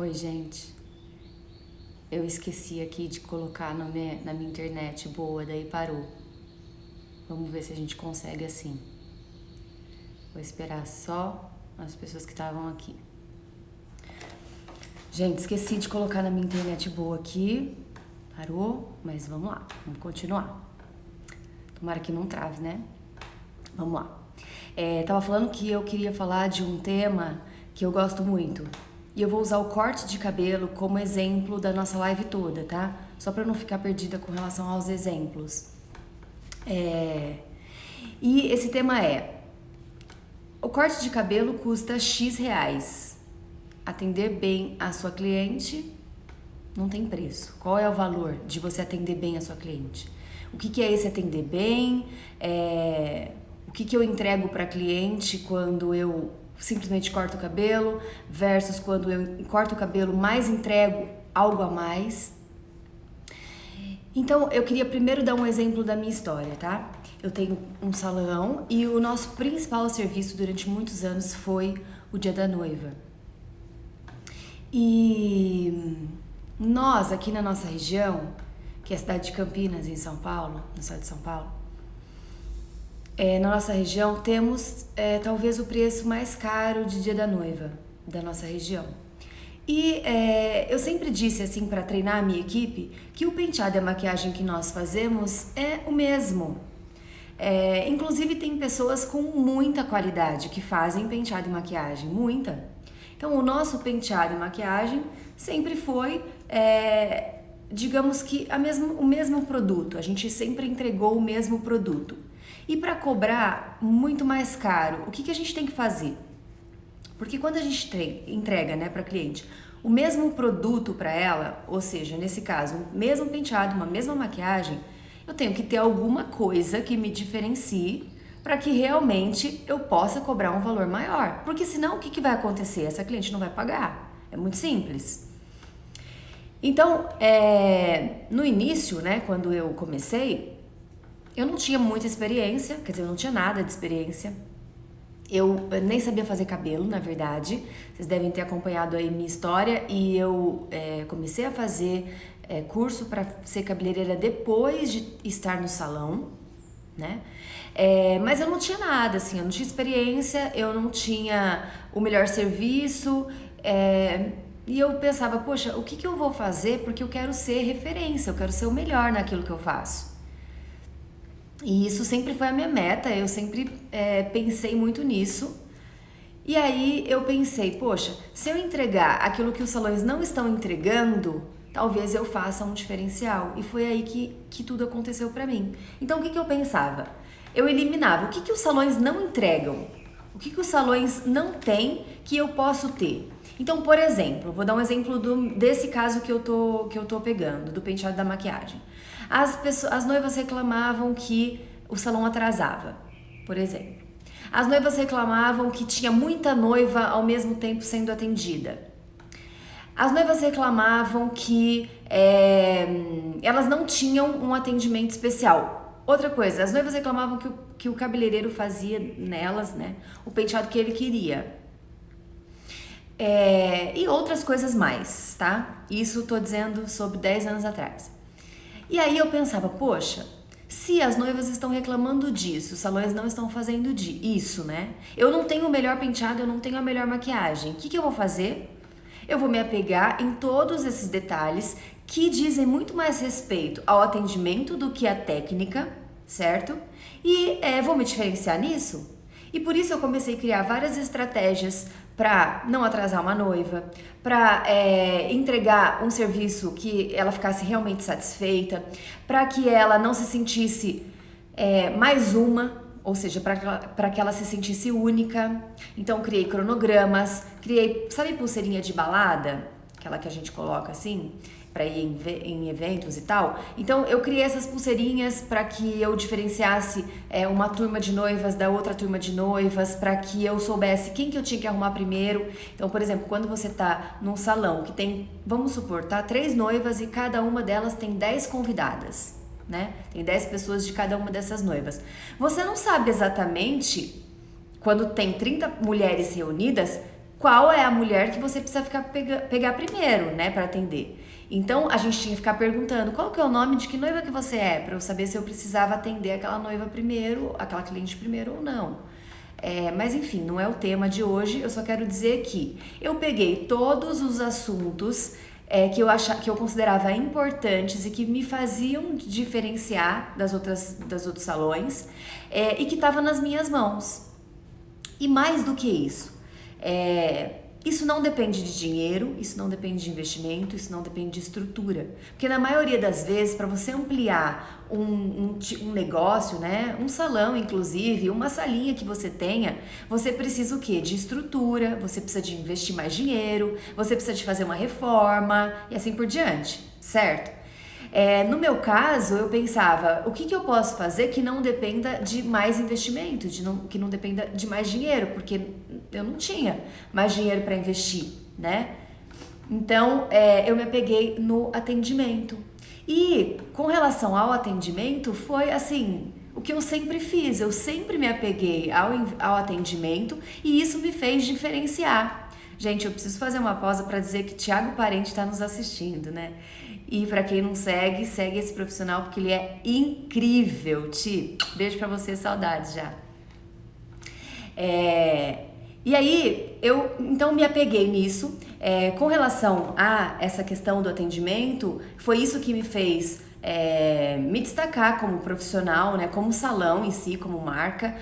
Oi, gente. Eu esqueci aqui de colocar na minha internet boa, daí parou. Vamos ver se a gente consegue assim. Vou esperar só as pessoas que estavam aqui. Gente, esqueci de colocar na minha internet boa aqui. Parou, mas vamos lá, vamos continuar. Tomara que não trave, né? Vamos lá. Tava falando que eu queria falar de um tema que eu gosto muito. E eu vou usar o corte de cabelo como exemplo da nossa live toda, tá? Só pra não ficar perdida com relação aos exemplos. E esse tema é: o corte de cabelo custa X reais. Atender bem a sua cliente não tem preço. Qual é o valor de você atender bem a sua cliente? O que é esse atender bem? O que eu entrego para cliente quando eu simplesmente corto o cabelo versus quando eu corto o cabelo, mas entrego algo a mais. Então, eu queria primeiro dar um exemplo da minha história, tá? Eu tenho um salão e o nosso principal serviço durante muitos anos foi o Dia da Noiva. E nós, aqui na nossa região, que é a cidade de Campinas, em São Paulo, no estado de São Paulo, na nossa região temos talvez o preço mais caro de Dia da Noiva da nossa região. E eu sempre disse assim para treinar a minha equipe que o penteado e a maquiagem que nós fazemos é o mesmo. Inclusive tem pessoas com muita qualidade que fazem penteado e maquiagem, muita. Então o nosso penteado e maquiagem sempre foi, digamos que o mesmo produto, a gente sempre entregou o mesmo produto. E para cobrar muito mais caro, o que a gente tem que fazer? Porque quando a gente entrega, né, para cliente o mesmo produto para ela, ou seja, nesse caso, o mesmo penteado, uma mesma maquiagem, eu tenho que ter alguma coisa que me diferencie para que realmente eu possa cobrar um valor maior. Porque senão o que vai acontecer? Essa cliente não vai pagar. É muito simples. Então, no início, né, quando eu comecei, eu não tinha muita experiência, quer dizer, eu não tinha nada de experiência. Eu nem sabia fazer cabelo, na verdade. Vocês devem ter acompanhado aí minha história. E eu comecei a fazer curso para ser cabeleireira depois de estar no salão, né? Mas eu não tinha nada, assim, eu não tinha experiência, eu não tinha o melhor serviço. E eu pensava, poxa, o que eu vou fazer? Porque eu quero ser referência, eu quero ser o melhor naquilo que eu faço. E isso sempre foi a minha meta, eu sempre pensei muito nisso. E aí eu pensei, poxa, se eu entregar aquilo que os salões não estão entregando, talvez eu faça um diferencial. E foi aí que tudo aconteceu pra mim. Então o que eu pensava? Eu eliminava o que os salões não entregam, o que os salões não têm que eu posso ter. Então, por exemplo, vou dar um exemplo desse caso que eu tô pegando, do penteado da maquiagem. As noivas reclamavam que o salão atrasava, por exemplo. As noivas reclamavam que tinha muita noiva ao mesmo tempo sendo atendida. As noivas reclamavam que elas não tinham um atendimento especial. Outra coisa, as noivas reclamavam que o cabeleireiro fazia nelas, né, o penteado que ele queria. E outras coisas mais, tá? Isso tô dizendo sobre 10 anos atrás. E aí eu pensava, poxa, se as noivas estão reclamando disso, os salões não estão fazendo isso, né? Eu não tenho o melhor penteado, eu não tenho a melhor maquiagem. O que eu vou fazer? Eu vou me apegar em todos esses detalhes que dizem muito mais respeito ao atendimento do que à técnica, certo? E vou me diferenciar nisso. E por isso eu comecei a criar várias estratégias para não atrasar uma noiva, para entregar um serviço que ela ficasse realmente satisfeita, para que ela não se sentisse mais uma, ou seja, para que ela se sentisse única. Então criei cronogramas, sabe pulseirinha de balada? Aquela que a gente coloca assim, para ir em eventos e tal. Então eu criei essas pulseirinhas para que eu diferenciasse uma turma de noivas da outra turma de noivas, para que eu soubesse quem que eu tinha que arrumar primeiro. Então, por exemplo, quando você tá num salão que tem, vamos supor, tá 3 noivas e cada uma delas tem 10 convidadas, né? Tem 10 pessoas de cada uma dessas noivas. Você não sabe exatamente, quando tem 30 mulheres reunidas, qual é a mulher que você precisa pegar primeiro, né, para atender. Então a gente tinha que ficar perguntando qual que é o nome de que noiva que você é, para eu saber se eu precisava atender aquela noiva primeiro, aquela cliente primeiro ou não. Mas enfim, não é o tema de hoje. Eu só quero dizer que eu peguei todos os assuntos que eu considerava importantes e que me faziam diferenciar dos outros salões, e que estava nas minhas mãos. E mais do que isso, isso não depende de dinheiro, isso não depende de investimento, isso não depende de estrutura. Porque na maioria das vezes, para você ampliar um negócio, né, um salão inclusive, uma salinha que você tenha, você precisa o quê? De estrutura, você precisa de investir mais dinheiro, você precisa de fazer uma reforma e assim por diante, certo? No meu caso, eu pensava, o que eu posso fazer que não dependa de mais investimento, que não dependa de mais dinheiro, porque eu não tinha mais dinheiro para investir, né? Então, eu me apeguei no atendimento. E com relação ao atendimento, foi assim, o que eu sempre fiz, eu sempre me apeguei ao atendimento e isso me fez diferenciar. Gente, eu preciso fazer uma pausa para dizer que Thiago Parente está nos assistindo, né? E para quem não segue esse profissional porque ele é incrível. Ti, beijo para você, saudades já. E aí, eu então me apeguei nisso. Com relação a essa questão do atendimento, foi isso que me fez me destacar como profissional, né, como salão em si, como marca.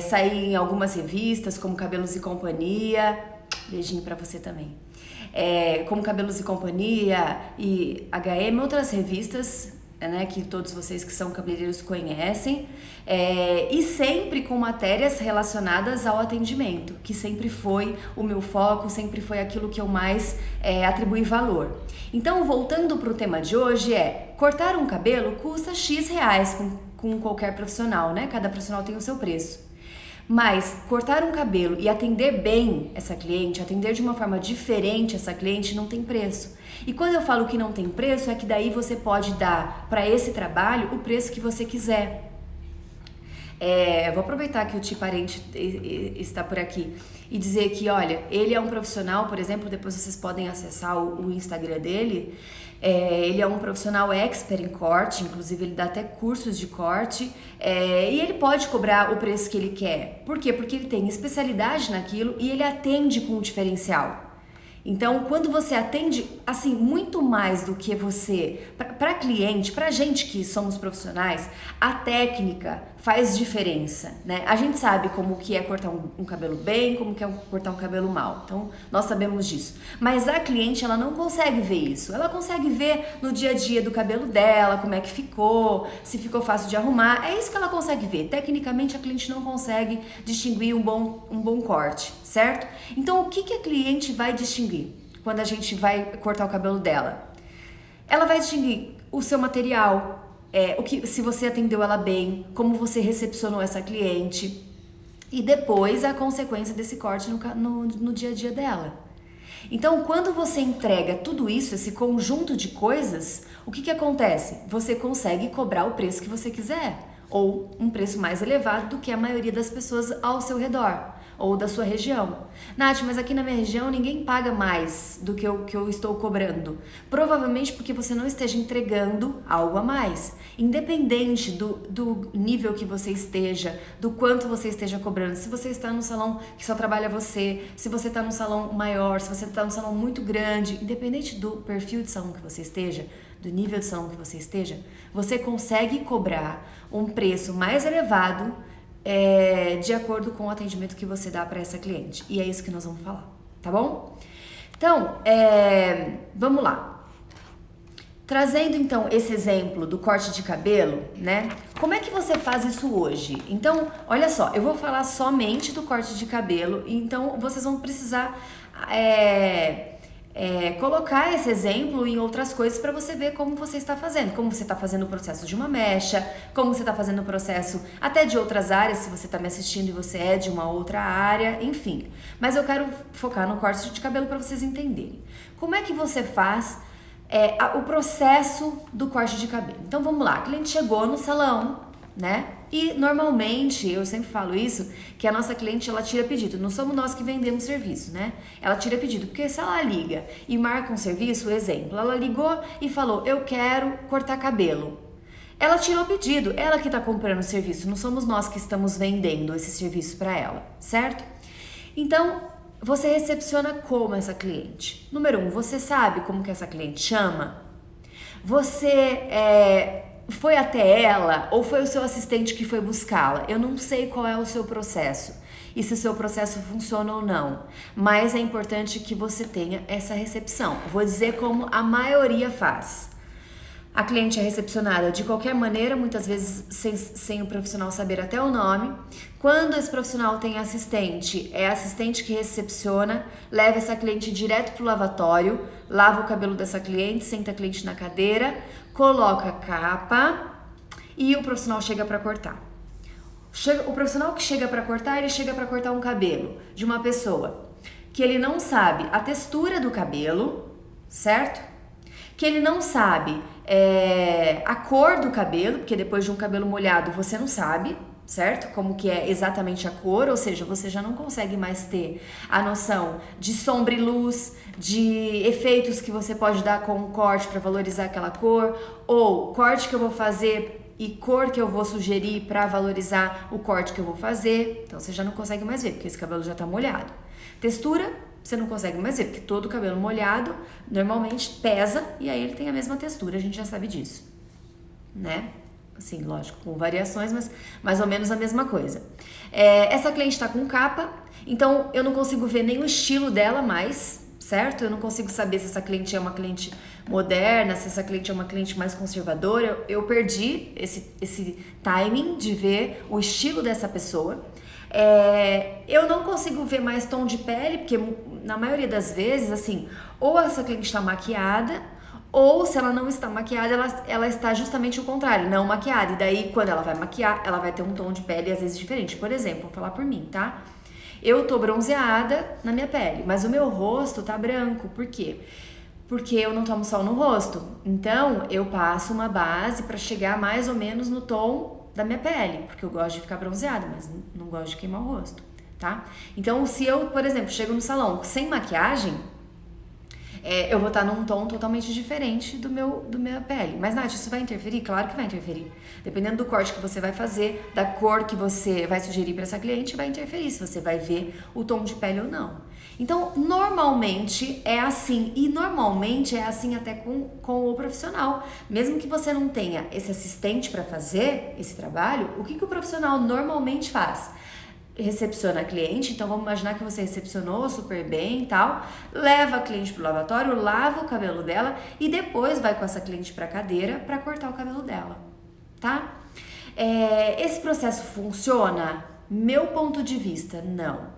Saí em algumas revistas, como Cabelos e Companhia. Beijinho pra você também. Como Cabelos e Companhia e HM, outras revistas, né, que todos vocês que são cabeleireiros conhecem, e sempre com matérias relacionadas ao atendimento, que sempre foi o meu foco, sempre foi aquilo que eu mais atribuí valor. Então, voltando para o tema de hoje, cortar um cabelo custa X reais com qualquer profissional, né? Cada profissional tem o seu preço. Mas cortar um cabelo e atender bem essa cliente, atender de uma forma diferente essa cliente, não tem preço. E quando eu falo que não tem preço, é que daí você pode dar para esse trabalho o preço que você quiser. Vou aproveitar que o Ti Parente está por aqui e dizer que, olha, ele é um profissional, por exemplo, depois vocês podem acessar o Instagram dele. Ele é um profissional expert em corte, inclusive ele dá até cursos de corte, e ele pode cobrar o preço que ele quer. Por quê? Porque ele tem especialidade naquilo e ele atende com um diferencial. Então, quando você atende, assim, muito mais do que você, para cliente, para gente que somos profissionais, a técnica faz diferença, né? A gente sabe como que é cortar um cabelo bem, como que é cortar um cabelo mal. Então, nós sabemos disso. Mas a cliente, ela não consegue ver isso. Ela consegue ver no dia a dia do cabelo dela, como é que ficou, se ficou fácil de arrumar. É isso que ela consegue ver. Tecnicamente, a cliente não consegue distinguir um bom corte, certo? Então, o que a cliente vai distinguir quando a gente vai cortar o cabelo dela? Ela vai distinguir o seu material, se você atendeu ela bem, como você recepcionou essa cliente e depois a consequência desse corte no dia a dia dela. Então, quando você entrega tudo isso, esse conjunto de coisas, o que acontece? Você consegue cobrar o preço que você quiser ou um preço mais elevado do que a maioria das pessoas ao seu redor ou da sua região. Nath, mas aqui na minha região ninguém paga mais do que eu estou cobrando. Provavelmente porque você não esteja entregando algo a mais. Independente do nível que você esteja, do quanto você esteja cobrando. Se você está num salão que só trabalha você, se você está num salão maior, se você está num salão muito grande, independente do perfil de salão que você esteja, do nível de salão que você esteja, você consegue cobrar um preço mais elevado de acordo com o atendimento que você dá para essa cliente. E é isso que nós vamos falar, tá bom? Então, vamos lá. Trazendo então esse exemplo do corte de cabelo, né? Como é que você faz isso hoje? Então, olha só, eu vou falar somente do corte de cabelo, então vocês vão precisar colocar esse exemplo em outras coisas para você ver como você está fazendo, como você está fazendo o processo de uma mecha, como você está fazendo o processo até de outras áreas, se você está me assistindo e você é de uma outra área, enfim. Mas eu quero focar no corte de cabelo para vocês entenderem. Como é que você faz o processo do corte de cabelo? Então vamos lá, a cliente chegou no salão, né? E normalmente, eu sempre falo isso, que a nossa cliente, ela tira pedido. Não somos nós que vendemos serviço, né? Ela tira pedido, porque se ela liga e marca um serviço, exemplo, ela ligou e falou, eu quero cortar cabelo. Ela tirou o pedido, ela que tá comprando o serviço, não somos nós que estamos vendendo esse serviço para ela, certo? Então, você recepciona como essa cliente? Número 1, você sabe como que essa cliente chama? Você foi até ela ou foi o seu assistente que foi buscá-la? Eu não sei qual é o seu processo e se o seu processo funciona ou não, mas é importante que você tenha essa recepção. Vou dizer como a maioria faz. A cliente é recepcionada de qualquer maneira, muitas vezes sem o profissional saber até o nome. Quando esse profissional tem assistente, é assistente que recepciona, leva essa cliente direto para o lavatório, lava o cabelo dessa cliente, senta a cliente na cadeira, coloca a capa e o profissional chega para cortar. O profissional que chega para cortar, ele chega para cortar um cabelo de uma pessoa que ele não sabe a textura do cabelo, certo? Que ele não sabe a cor do cabelo, porque depois de um cabelo molhado você não sabe, certo? Como que é exatamente a cor, ou seja, você já não consegue mais ter a noção de sombra e luz, de efeitos que você pode dar com um corte para valorizar aquela cor, ou corte que eu vou fazer e cor que eu vou sugerir para valorizar o corte que eu vou fazer. Então você já não consegue mais ver, porque esse cabelo já tá molhado. Textura, você não consegue mais ver, porque todo cabelo molhado normalmente pesa e aí ele tem a mesma textura, a gente já sabe disso, né? Assim, lógico, com variações, mas mais ou menos a mesma coisa. Essa cliente tá com capa, então eu não consigo ver nem o estilo dela mais, certo? Eu não consigo saber se essa cliente é uma cliente moderna, se essa cliente é uma cliente mais conservadora. Eu perdi esse timing de ver o estilo dessa pessoa. Eu não consigo ver mais tom de pele, porque na maioria das vezes, assim, ou essa cliente está maquiada, ou se ela não está maquiada, ela está justamente o contrário, não maquiada. E daí, quando ela vai maquiar, ela vai ter um tom de pele às vezes diferente. Por exemplo, vou falar por mim, tá? Eu tô bronzeada na minha pele, mas o meu rosto tá branco. Por quê? Porque eu não tomo sol no rosto. Então, eu passo uma base pra chegar mais ou menos no tom da minha pele, porque eu gosto de ficar bronzeada, mas não gosto de queimar o rosto, tá? Então, se eu, por exemplo, chego no salão sem maquiagem, eu vou estar num tom totalmente diferente da minha pele. Mas, Nath, isso vai interferir? Claro que vai interferir. Dependendo do corte que você vai fazer, da cor que você vai sugerir para essa cliente, vai interferir se você vai ver o tom de pele ou não. Então, normalmente é assim. E normalmente é assim até com o profissional. Mesmo que você não tenha esse assistente para fazer esse trabalho, o que o profissional normalmente faz? Recepciona a cliente, então vamos imaginar que você recepcionou super bem e tal, leva a cliente pro lavatório, lava o cabelo dela e depois vai com essa cliente pra cadeira pra cortar o cabelo dela, tá? Esse processo funciona? Meu ponto de vista, não.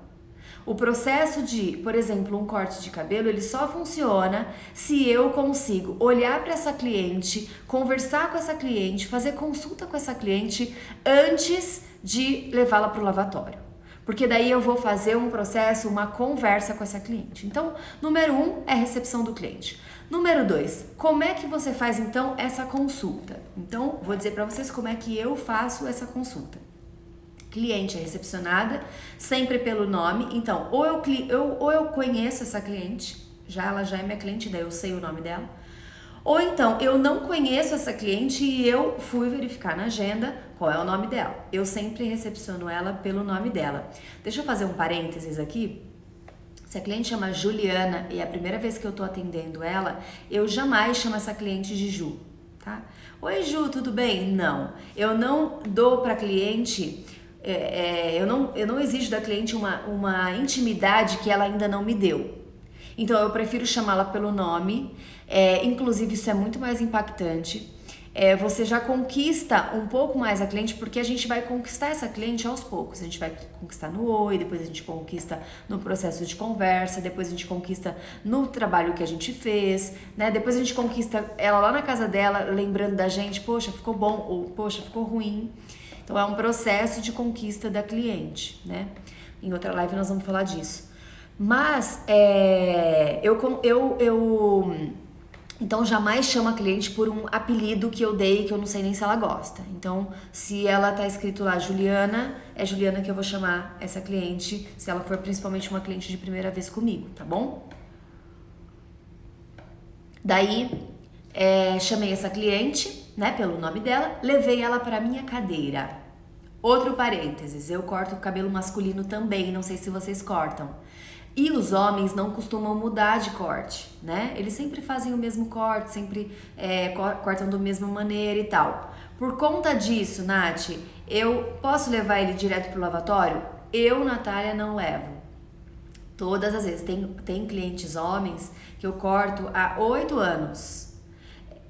O processo de, por exemplo, um corte de cabelo, ele só funciona se eu consigo olhar para essa cliente, conversar com essa cliente, fazer consulta com essa cliente antes de levá-la para o lavatório. Porque daí eu vou fazer um processo, uma conversa com essa cliente. Então, número 1 é a recepção do cliente. Número 2, como é que você faz então essa consulta? Então, vou dizer para vocês como é que eu faço essa consulta. Cliente é recepcionada sempre pelo nome. Então, ou eu conheço essa cliente, ela já é minha cliente, daí eu sei o nome dela. Ou então, eu não conheço essa cliente e eu fui verificar na agenda qual é o nome dela. Eu sempre recepciono ela pelo nome dela. Deixa eu fazer um parênteses aqui. Se a cliente chama Juliana e é a primeira vez que eu tô atendendo ela, eu jamais chamo essa cliente de Ju, tá? Oi, Ju, tudo bem? Não. Eu não dou pra cliente... eu não exijo da cliente uma intimidade que ela ainda não me deu. Então eu prefiro chamá-la pelo nome, inclusive isso é muito mais impactante. Você já conquista um pouco mais a cliente, porque a gente vai conquistar essa cliente aos poucos. A gente vai conquistar no oi, depois a gente conquista no processo de conversa, depois a gente conquista no trabalho que a gente fez, né? Depois a gente conquista ela lá na casa dela, lembrando da gente, poxa, ficou bom, ou poxa, ficou ruim. Então é um processo de conquista da cliente, né? Em outra live nós vamos falar então Então, jamais chama a cliente por um apelido que eu dei, que eu não sei nem se ela gosta. Então, se ela tá escrito lá Juliana, é Juliana que eu vou chamar essa cliente, se ela for principalmente uma cliente de primeira vez comigo, tá bom? Daí, chamei essa cliente, né, pelo nome dela, levei ela para minha cadeira. Outro parênteses, eu corto o cabelo masculino também, não sei se vocês cortam. E os homens não costumam mudar de corte, né? Eles sempre fazem o mesmo corte, sempre cortam da mesma maneira e tal. Por conta disso, Nath, eu posso levar ele direto pro lavatório? Eu, Natália, não levo. Todas as vezes. Tem clientes homens que eu corto há 8 anos.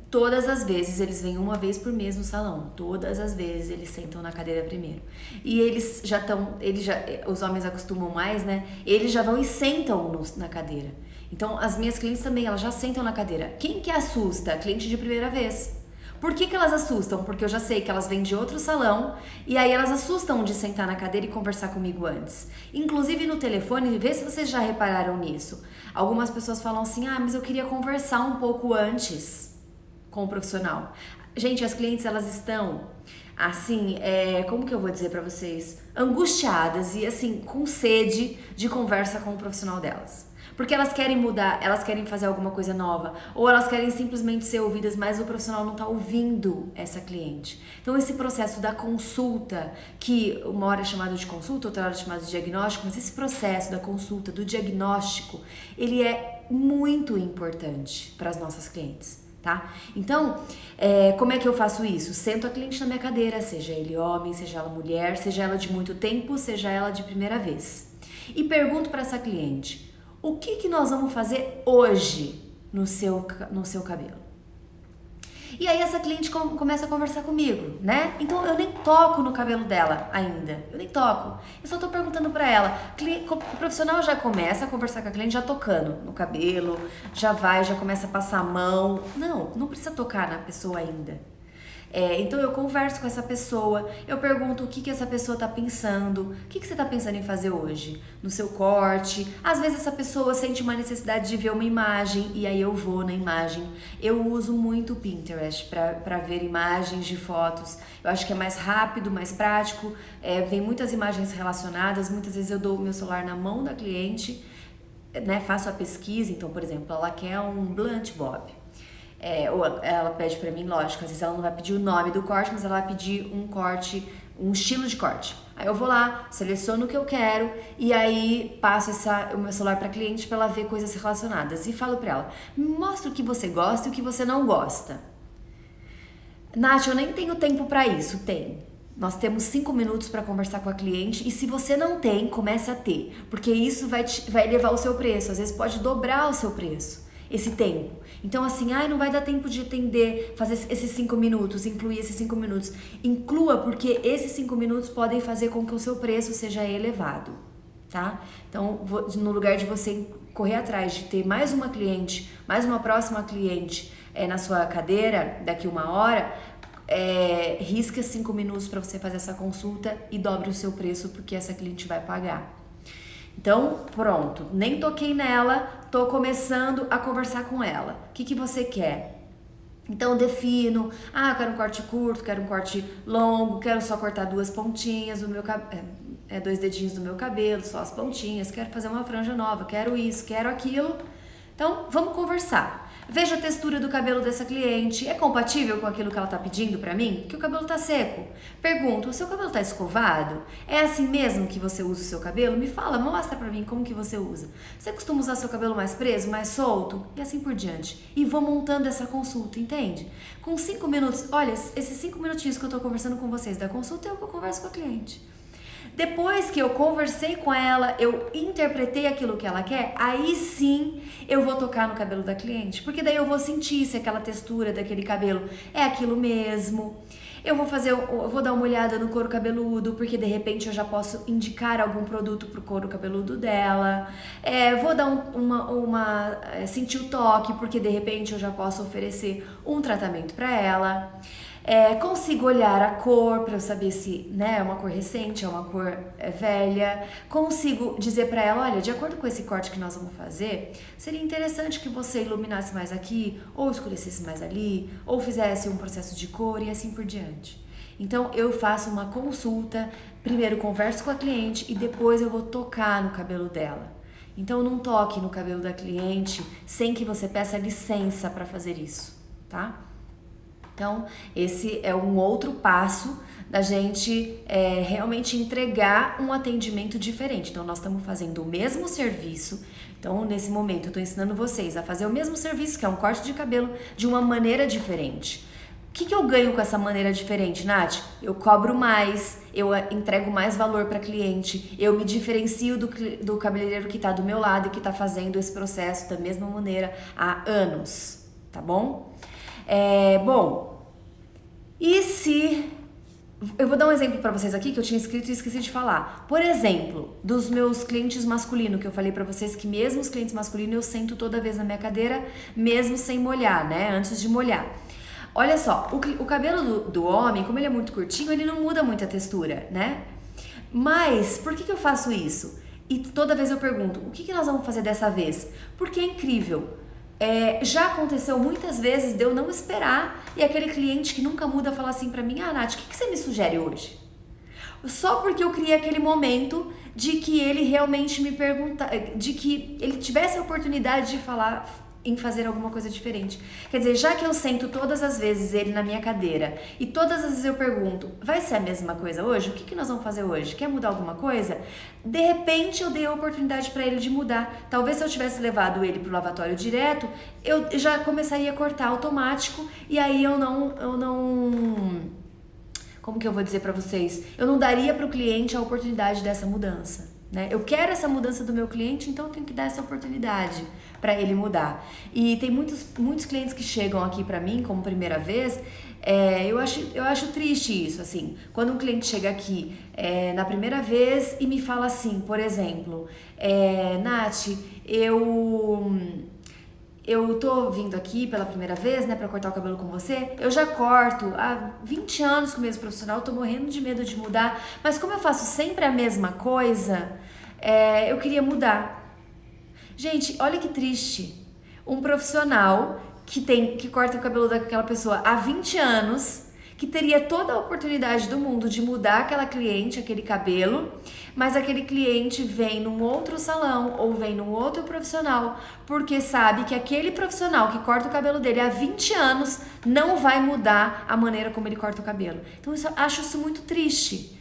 Todas as vezes eles vêm uma vez por mês no salão. Todas as vezes eles sentam na cadeira primeiro. E eles já estão, os homens acostumam mais, né? Eles já vão e sentam na cadeira. Então as minhas clientes também, elas já sentam na cadeira. Quem que assusta? Cliente de primeira vez. Por que elas assustam? Porque eu já sei que elas vêm de outro salão e aí elas assustam de sentar na cadeira e conversar comigo antes. Inclusive no telefone, vê se vocês já repararam nisso. Algumas pessoas falam assim, mas eu queria conversar um pouco antes com o profissional. Gente, as clientes, elas estão assim, como que eu vou dizer pra vocês? Angustiadas e assim, com sede de conversa com o profissional delas. Porque elas querem mudar, elas querem fazer alguma coisa nova, ou elas querem simplesmente ser ouvidas, mas o profissional não tá ouvindo essa cliente. Então esse processo da consulta, que uma hora é chamado de consulta, outra hora é chamado de diagnóstico, mas esse processo da consulta, do diagnóstico, ele é muito importante para as nossas clientes. Tá? Então, como é que eu faço isso? Sento a cliente na minha cadeira, seja ele homem, seja ela mulher, seja ela de muito tempo, seja ela de primeira vez. E pergunto para essa cliente, o que nós vamos fazer hoje no seu cabelo? E aí essa cliente começa a conversar comigo, né? Então eu nem toco no cabelo dela ainda, eu nem toco. Eu só tô perguntando pra ela. O profissional já começa a conversar com a cliente já tocando no cabelo, já começa a passar a mão. Não precisa tocar na pessoa ainda. Então eu converso com essa pessoa, eu pergunto o que essa pessoa tá pensando, o que você tá pensando em fazer hoje no seu corte. Às vezes essa pessoa sente uma necessidade de ver uma imagem e aí eu vou na imagem. Eu uso muito o Pinterest para ver imagens de fotos, eu acho que é mais rápido, mais prático, vem muitas imagens relacionadas, muitas vezes eu dou o meu celular na mão da cliente, né, faço a pesquisa. Então, por exemplo, ela quer um blunt bob. Ou ela pede pra mim, lógico, às vezes ela não vai pedir o nome do corte, mas ela vai pedir um corte, um estilo de corte. Aí eu vou lá, seleciono o que eu quero e aí passo o meu celular pra cliente pra ela ver coisas relacionadas. E falo pra ela, me mostra o que você gosta e o que você não gosta. Nath, eu nem tenho tempo pra isso. Tem. Nós temos 5 minutos para conversar com a cliente e se você não tem, comece a ter. Porque isso vai elevar o seu preço, às vezes pode dobrar o seu preço. Esse tempo. Então assim, não vai dar tempo de atender, fazer esses 5 minutos, incluir esses 5 minutos. Inclua, porque esses 5 minutos podem fazer com que o seu preço seja elevado, tá? Então, no lugar de você correr atrás de ter mais uma cliente, mais uma próxima cliente na sua cadeira, daqui 1 hora, risca 5 minutos para você fazer essa consulta e dobre o seu preço, porque essa cliente vai pagar. Então, pronto, nem toquei nela, tô começando a conversar com ela. O que você quer? Então, defino, eu quero um corte curto, quero um corte longo, quero só cortar 2 pontinhas do meu cabelo, 2 dedinhos do meu cabelo, só as pontinhas, quero fazer uma franja nova, quero isso, quero aquilo. Então, vamos conversar. Veja a textura do cabelo dessa cliente, é compatível com aquilo que ela tá pedindo pra mim? Que o cabelo tá seco. Pergunto, o seu cabelo tá escovado? É assim mesmo que você usa o seu cabelo? Me fala, mostra pra mim como que você usa. Você costuma usar seu cabelo mais preso, mais solto? E assim por diante. E vou montando essa consulta, entende? Com 5 minutos, olha, esses 5 minutinhos que eu tô conversando com vocês da consulta, é o que eu converso com a cliente. Depois que eu conversei com ela, eu interpretei aquilo que ela quer, aí sim eu vou tocar no cabelo da cliente, porque daí eu vou sentir se aquela textura daquele cabelo é aquilo mesmo. Eu vou dar uma olhada no couro cabeludo, porque de repente eu já posso indicar algum produto pro couro cabeludo dela. Vou dar sentir o toque, porque de repente eu já posso oferecer um tratamento para ela. Consigo olhar a cor para eu saber se, né, é uma cor recente, é uma cor velha. Consigo dizer para ela, olha, de acordo com esse corte que nós vamos fazer, seria interessante que você iluminasse mais aqui, ou escurecesse mais ali, ou fizesse um processo de cor e assim por diante. Então eu faço uma consulta, primeiro converso com a cliente e depois eu vou tocar no cabelo dela. Então não toque no cabelo da cliente sem que você peça licença para fazer isso, tá? Então, esse é um outro passo da gente realmente entregar um atendimento diferente. Então, nós estamos fazendo o mesmo serviço. Então, nesse momento, eu estou ensinando vocês a fazer o mesmo serviço, que é um corte de cabelo, de uma maneira diferente. O que eu ganho com essa maneira diferente, Nath? Eu cobro mais, eu entrego mais valor para cliente, eu me diferencio do cabeleireiro que está do meu lado e que está fazendo esse processo da mesma maneira há anos, tá bom? E se... Eu vou dar um exemplo para vocês aqui que eu tinha escrito e esqueci de falar. Por exemplo, dos meus clientes masculinos, que eu falei para vocês que mesmo os clientes masculinos eu sento toda vez na minha cadeira, mesmo sem molhar, né? Antes de molhar. Olha só, o cabelo do homem, como ele é muito curtinho, ele não muda muito a textura, né? Mas, por que eu faço isso? E toda vez eu pergunto, o que nós vamos fazer dessa vez? Porque é incrível. Já aconteceu muitas vezes de eu não esperar e aquele cliente que nunca muda falar assim pra mim, Nath, o que você me sugere hoje? Só porque eu criei aquele momento de que ele realmente me pergunta, de que ele tivesse a oportunidade de falar em fazer alguma coisa diferente. Quer dizer, já que eu sento todas as vezes ele na minha cadeira e todas as vezes eu pergunto, vai ser a mesma coisa hoje? O que nós vamos fazer hoje? Quer mudar alguma coisa? De repente eu dei a oportunidade para ele de mudar. Talvez se eu tivesse levado ele pro lavatório direto, eu já começaria a cortar automático e aí eu não como que eu vou dizer para vocês? Eu não daria pro cliente a oportunidade dessa mudança, né? Eu quero essa mudança do meu cliente, então eu tenho que dar essa oportunidade para ele mudar. E tem muitos clientes que chegam aqui para mim como primeira vez. Eu acho triste isso, assim, quando um cliente chega aqui na primeira vez e me fala assim, por exemplo, Nath, eu tô vindo aqui pela primeira vez, né, pra cortar o cabelo com você. Eu já corto há 20 anos com o mesmo profissional, tô morrendo de medo de mudar, mas como eu faço sempre a mesma coisa, eu queria mudar. Gente, olha que triste. Um profissional que corta o cabelo daquela pessoa há 20 anos, que teria toda a oportunidade do mundo de mudar aquela cliente, aquele cabelo, mas aquele cliente vem num outro salão ou vem num outro profissional, porque sabe que aquele profissional que corta o cabelo dele há 20 anos não vai mudar a maneira como ele corta o cabelo. Então eu acho isso muito triste.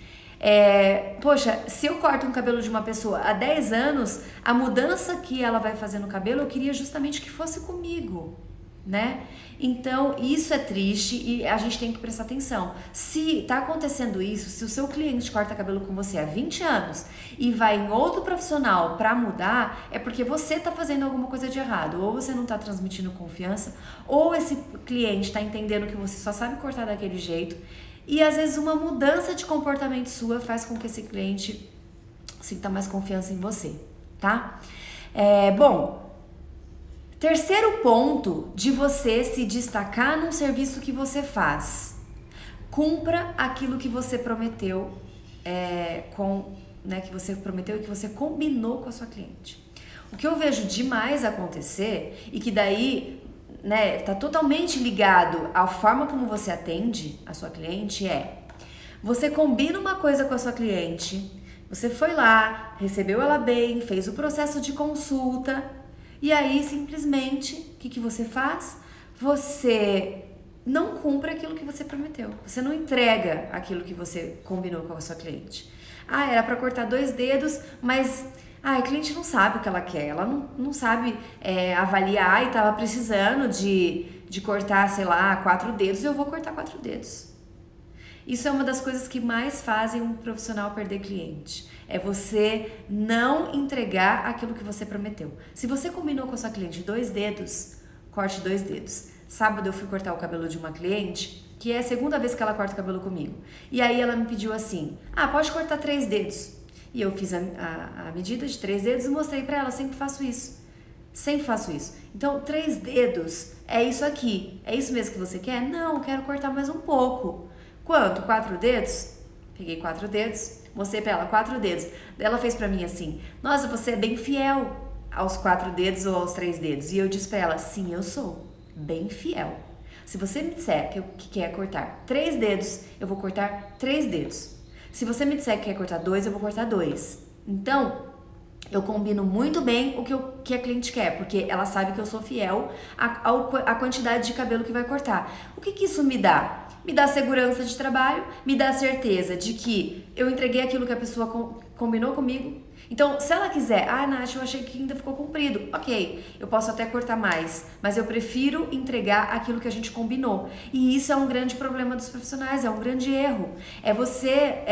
Poxa, se eu corto um cabelo de uma pessoa há 10 anos, a mudança que ela vai fazer no cabelo, eu queria justamente que fosse comigo, né? Então, isso é triste e a gente tem que prestar atenção. Se tá acontecendo isso, se o seu cliente corta cabelo com você há 20 anos e vai em outro profissional para mudar, é porque você tá fazendo alguma coisa de errado. Ou você não tá transmitindo confiança, ou esse cliente tá entendendo que você só sabe cortar daquele jeito. E às vezes uma mudança de comportamento sua faz com que esse cliente sinta mais confiança em você, tá? Terceiro ponto de você se destacar num serviço que você faz. Cumpra aquilo que você prometeu, que você prometeu e que você combinou com a sua cliente. O que eu vejo demais acontecer e que daí, né, tá totalmente ligado à forma como você atende a sua cliente você combina uma coisa com a sua cliente, você foi lá, recebeu ela bem, fez o processo de consulta. E aí, simplesmente, o que você faz? Você não cumpre aquilo que você prometeu. Você não entrega aquilo que você combinou com a sua cliente. Era para cortar 2 dedos, mas a cliente não sabe o que ela quer. Ela não sabe avaliar e estava precisando de cortar, sei lá, 4 dedos. Eu vou cortar 4 dedos. Isso é uma das coisas que mais fazem um profissional perder cliente. É você não entregar aquilo que você prometeu. Se você combinou com a sua cliente 2 dedos, corte 2 dedos. Sábado eu fui cortar o cabelo de uma cliente, que é a segunda vez que ela corta o cabelo comigo. E aí ela me pediu assim, pode cortar 3 dedos. E eu fiz a medida de 3 dedos e mostrei pra ela, eu sempre faço isso. Sempre faço isso. Então, 3 dedos é isso aqui. É isso mesmo que você quer? Não, eu quero cortar mais um pouco. Quanto? 4 dedos? Peguei 4 dedos, mostrei pra ela 4 dedos. Ela fez pra mim assim: nossa, você é bem fiel aos 4 dedos ou aos 3 dedos. E eu disse pra ela: sim, eu sou bem fiel. Se você me disser que quer cortar 3 dedos, eu vou cortar 3 dedos. Se você me disser que quer cortar 2, eu vou cortar 2. Então, eu combino muito bem o que a cliente quer, porque ela sabe que eu sou fiel à quantidade de cabelo que vai cortar. O que isso me dá? Me dá segurança de trabalho, me dá certeza de que eu entreguei aquilo que a pessoa combinou comigo. Então, se ela quiser, Nath, eu achei que ainda ficou comprido. Ok, eu posso até cortar mais, mas eu prefiro entregar aquilo que a gente combinou. E isso é um grande problema dos profissionais, é um grande erro. É você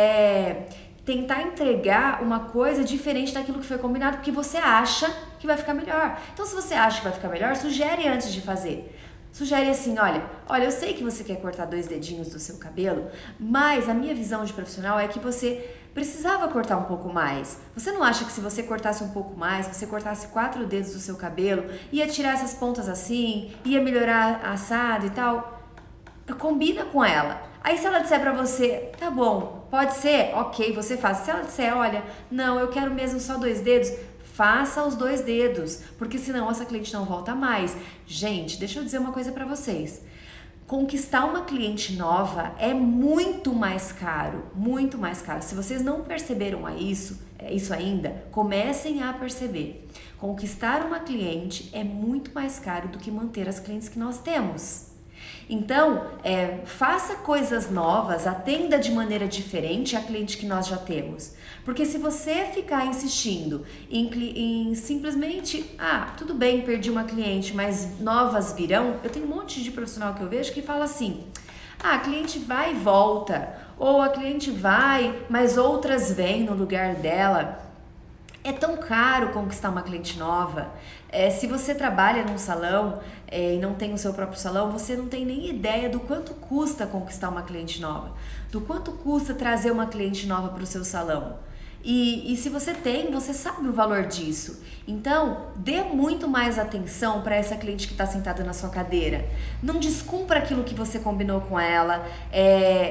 tentar entregar uma coisa diferente daquilo que foi combinado, porque você acha que vai ficar melhor. Então, se você acha que vai ficar melhor, sugere antes de fazer. Sugere assim, olha, eu sei que você quer cortar 2 dedinhos do seu cabelo, mas a minha visão de profissional é que você precisava cortar um pouco mais. Você não acha que se você cortasse um pouco mais, você cortasse 4 dedos do seu cabelo, ia tirar essas pontas assim, ia melhorar a assado e tal? Combina com ela. Aí se ela disser pra você, tá bom, pode ser, ok, você faz. Se ela disser, olha, não, eu quero mesmo só 2 dedos, faça os 2 dedos, porque senão essa cliente não volta mais. Gente, deixa eu dizer uma coisa pra vocês. Conquistar uma cliente nova é muito mais caro, muito mais caro. Se vocês não perceberam isso ainda, comecem a perceber. Conquistar uma cliente é muito mais caro do que manter as clientes que nós temos. Então, faça coisas novas, atenda de maneira diferente a cliente que nós já temos. Porque se você ficar insistindo em simplesmente, tudo bem, perdi uma cliente, mas novas virão, eu tenho um monte de profissional que eu vejo que fala assim, a cliente vai e volta, ou a cliente vai, mas outras vêm no lugar dela. É tão caro conquistar uma cliente nova. Se você trabalha num salão e não tem o seu próprio salão, você não tem nem ideia do quanto custa conquistar uma cliente nova, do quanto custa trazer uma cliente nova para o seu salão. E se você tem, você sabe o valor disso. Então, dê muito mais atenção para essa cliente que está sentada na sua cadeira. Não descumpra aquilo que você combinou com ela,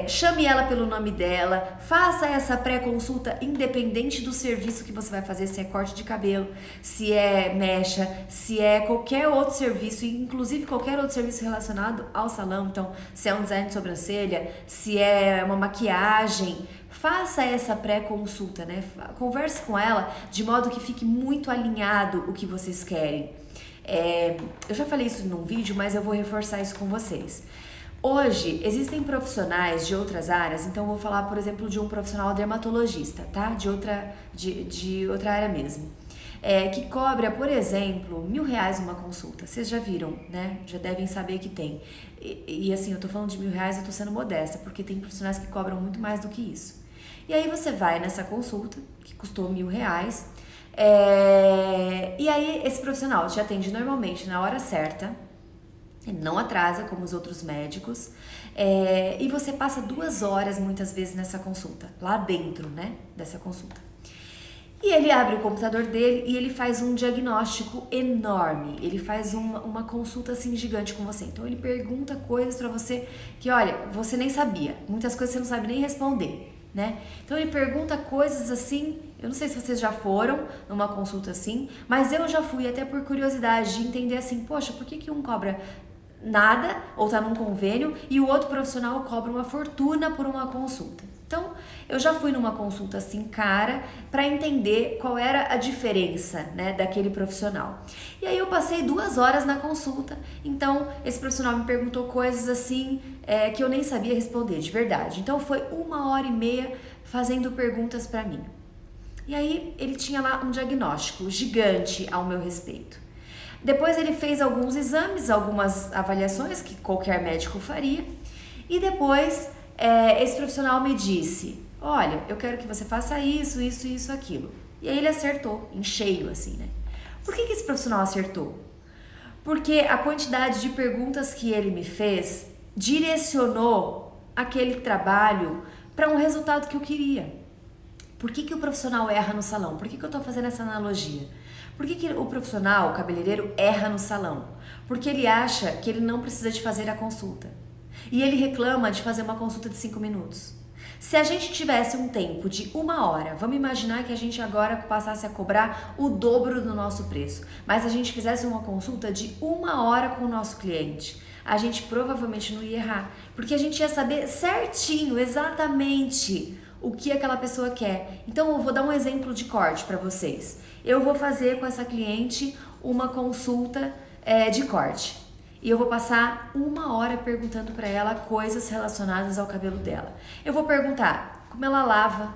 chame ela pelo nome dela, faça essa pré-consulta independente do serviço que você vai fazer, se é corte de cabelo, se é mecha, se é qualquer outro serviço, inclusive qualquer outro serviço relacionado ao salão. Então, se é um design de sobrancelha, se é uma maquiagem, faça essa pré-consulta, né? Converse com ela de modo que fique muito alinhado o que vocês querem. Eu já falei isso num vídeo, mas eu vou reforçar isso com vocês. Hoje, existem profissionais de outras áreas, então eu vou falar, por exemplo, de um profissional dermatologista, tá? De outra área mesmo. Que cobra, por exemplo, R$1.000 uma consulta. Vocês já viram, né? Já devem saber que tem. E assim, eu tô falando de R$1.000, eu tô sendo modesta, porque tem profissionais que cobram muito mais do que isso. E aí você vai nessa consulta, que custou R$1.000, e aí esse profissional te atende normalmente na hora certa, ele não atrasa como os outros médicos, e você passa 2 horas muitas vezes nessa consulta, lá dentro, né, dessa consulta. E ele abre o computador dele e ele faz um diagnóstico enorme, ele faz uma consulta assim gigante com você. Então ele pergunta coisas pra você que, olha, você nem sabia, muitas coisas você não sabe nem responder, né? Então ele pergunta coisas assim, eu não sei se vocês já foram numa consulta assim, mas eu já fui até por curiosidade de entender assim, poxa, por que um cobra nada ou tá num convênio e o outro profissional cobra uma fortuna por uma consulta? Então, eu já fui numa consulta assim, cara, para entender qual era a diferença, né, daquele profissional. E aí eu passei 2 horas na consulta, então esse profissional me perguntou coisas assim que eu nem sabia responder, de verdade. Então foi 1h30 fazendo perguntas para mim. E aí ele tinha lá um diagnóstico gigante ao meu respeito. Depois ele fez alguns exames, algumas avaliações que qualquer médico faria, e depois esse profissional me disse, olha, eu quero que você faça isso, isso, isso, aquilo. E aí ele acertou, em cheio assim, né? Por que esse profissional acertou? Porque a quantidade de perguntas que ele me fez direcionou aquele trabalho para um resultado que eu queria. Por que o profissional erra no salão? Por que eu tô fazendo essa analogia? Por que o profissional, o cabeleireiro, erra no salão? Porque ele acha que ele não precisa de fazer a consulta. E ele reclama de fazer uma consulta de 5 minutos. Se a gente tivesse um tempo de 1 hora, vamos imaginar que a gente agora passasse a cobrar o dobro do nosso preço, mas a gente fizesse uma consulta de 1 hora com o nosso cliente, a gente provavelmente não ia errar, porque a gente ia saber certinho, exatamente o que aquela pessoa quer. Então eu vou dar um exemplo de corte para vocês. Eu vou fazer com essa cliente uma consulta de corte. E eu vou passar 1 hora perguntando para ela coisas relacionadas ao cabelo dela. Eu vou perguntar como ela lava,